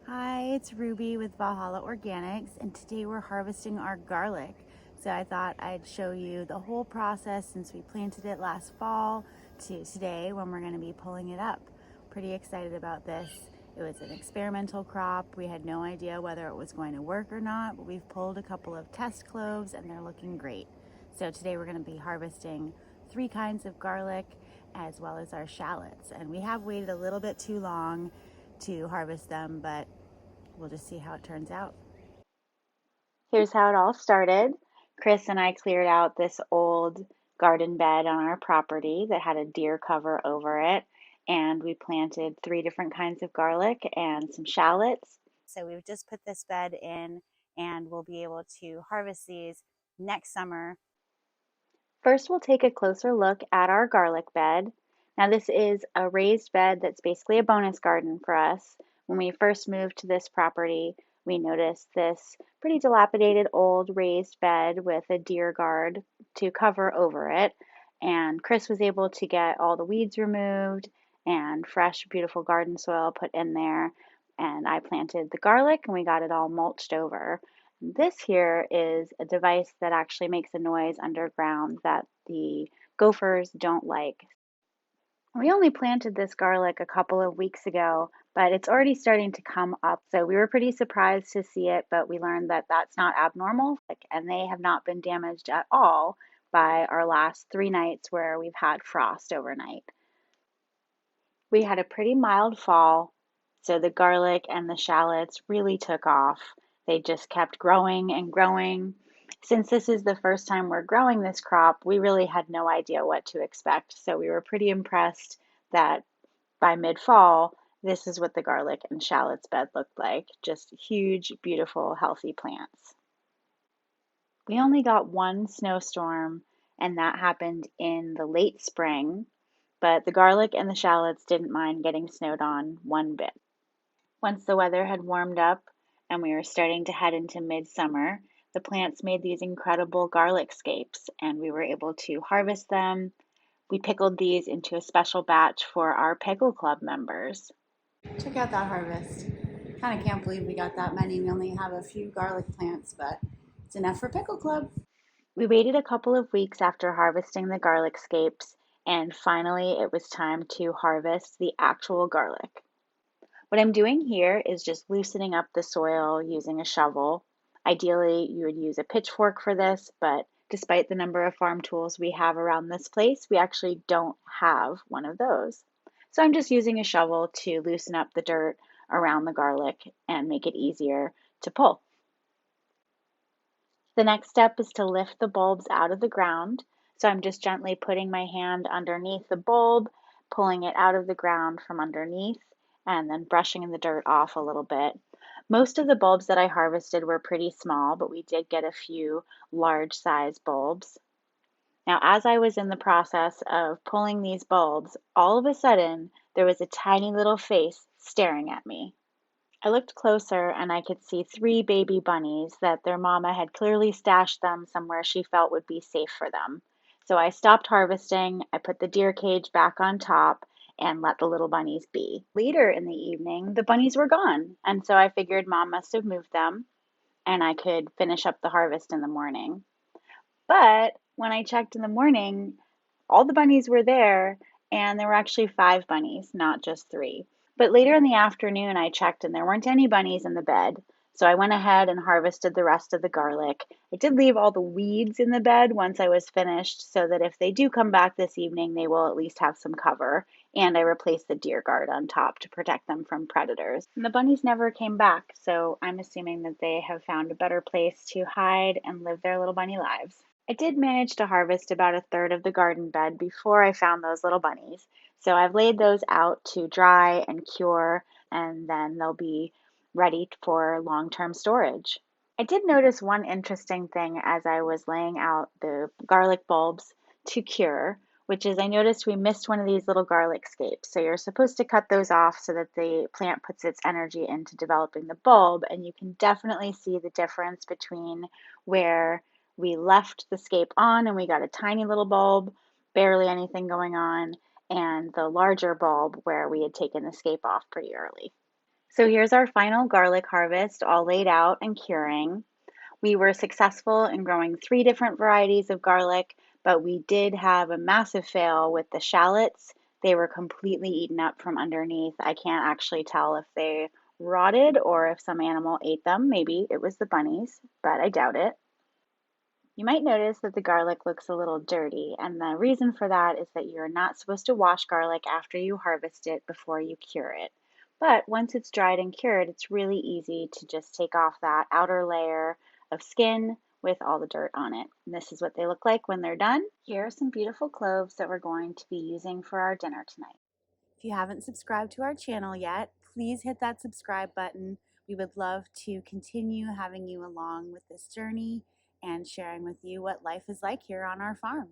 Hi, it's Ruby with Valhalla Organics, and today we're harvesting our garlic. So I thought I'd show you the whole process since we planted it last fall to today when we're going to be pulling it up. Pretty excited about this. It was an experimental crop. We had no idea whether it was going to work or not, but we've pulled a couple of test cloves and they're looking great. So today we're going to be harvesting 3 kinds of garlic as well as our shallots. And we have waited a little bit too long to harvest them, but we'll just see how it turns out. Here's how it all started. Chris and I cleared out this old garden bed on our property that had a deer cover over it, and we planted 3 different kinds of garlic and some shallots. So we've just put this bed in, and we'll be able to harvest these next summer. First, we'll take a closer look at our garlic bed. Now, this is a raised bed that's basically a bonus garden for us. When we first moved to this property, we noticed this pretty dilapidated old raised bed with a deer guard to cover over it. And Chris was able to get all the weeds removed and fresh, beautiful garden soil put in there. And I planted the garlic and we got it all mulched over. This here is a device that actually makes a noise underground that the gophers don't like. We only planted this garlic a couple of weeks ago, but it's already starting to come up. So we were pretty surprised to see it, but we learned that that's not abnormal, and they have not been damaged at all by our last 3 nights where we've had frost overnight. We had a pretty mild fall, so the garlic and the shallots really took off. They just kept growing and growing. Since this is the first time we're growing this crop, we really had no idea what to expect. So we were pretty impressed that by mid-fall, this is what the garlic and shallots bed looked like. Just huge, beautiful, healthy plants. We only got one snowstorm, and that happened in the late spring, but the garlic and the shallots didn't mind getting snowed on one bit. Once the weather had warmed up and we were starting to head into midsummer, the plants made these incredible garlic scapes, and we were able to harvest them. We pickled these into a special batch for our pickle club members. Check out that harvest. Kind of can't believe we got that many. We only have a few garlic plants, but it's enough for pickle club. We waited a couple of weeks after harvesting the garlic scapes, and finally it was time to harvest the actual garlic. What I'm doing here is just loosening up the soil using a shovel. Ideally, you would use a pitchfork for this, but despite the number of farm tools we have around this place, we actually don't have one of those. So I'm just using a shovel to loosen up the dirt around the garlic and make it easier to pull. The next step is to lift the bulbs out of the ground. So I'm just gently putting my hand underneath the bulb, pulling it out of the ground from underneath, and then brushing the dirt off a little bit. Most of the bulbs that I harvested were pretty small, but we did get a few large size bulbs. Now, as I was in the process of pulling these bulbs, all of a sudden there was a tiny little face staring at me. I looked closer and I could see 3 baby bunnies that their mama had clearly stashed them somewhere she felt would be safe for them. So I stopped harvesting, I put the deer cage back on top, and let the little bunnies be. Later in the evening, the bunnies were gone, and so I figured mom must have moved them and I could finish up the harvest in the morning. But when I checked in the morning, all the bunnies were there, and there were actually 5 bunnies, not just 3. But later in the afternoon, I checked and there weren't any bunnies in the bed. So I went ahead and harvested the rest of the garlic. I did leave all the weeds in the bed once I was finished so that if they do come back this evening, they will at least have some cover. And I replaced the deer guard on top to protect them from predators. And the bunnies never came back, so I'm assuming that they have found a better place to hide and live their little bunny lives. I did manage to harvest about a third of the garden bed before I found those little bunnies. So I've laid those out to dry and cure, and then they'll be ready for long-term storage. I did notice one interesting thing as I was laying out the garlic bulbs to cure, which is I noticed we missed one of these little garlic scapes. So you're supposed to cut those off so that the plant puts its energy into developing the bulb, and you can definitely see the difference between where we left the scape on and we got a tiny little bulb, barely anything going on, and the larger bulb where we had taken the scape off pretty early. So here's our final garlic harvest all laid out and curing. We were successful in growing 3 different varieties of garlic, but we did have a massive fail with the shallots. They were completely eaten up from underneath. I can't actually tell if they rotted or if some animal ate them. Maybe it was the bunnies, but I doubt it. You might notice that the garlic looks a little dirty, and the reason for that is that you're not supposed to wash garlic after you harvest it before you cure it. But once it's dried and cured, it's really easy to just take off that outer layer of skin with all the dirt on it. And this is what they look like when they're done. Here are some beautiful cloves that we're going to be using for our dinner tonight. If you haven't subscribed to our channel yet, please hit that subscribe button. We would love to continue having you along with this journey and sharing with you what life is like here on our farm.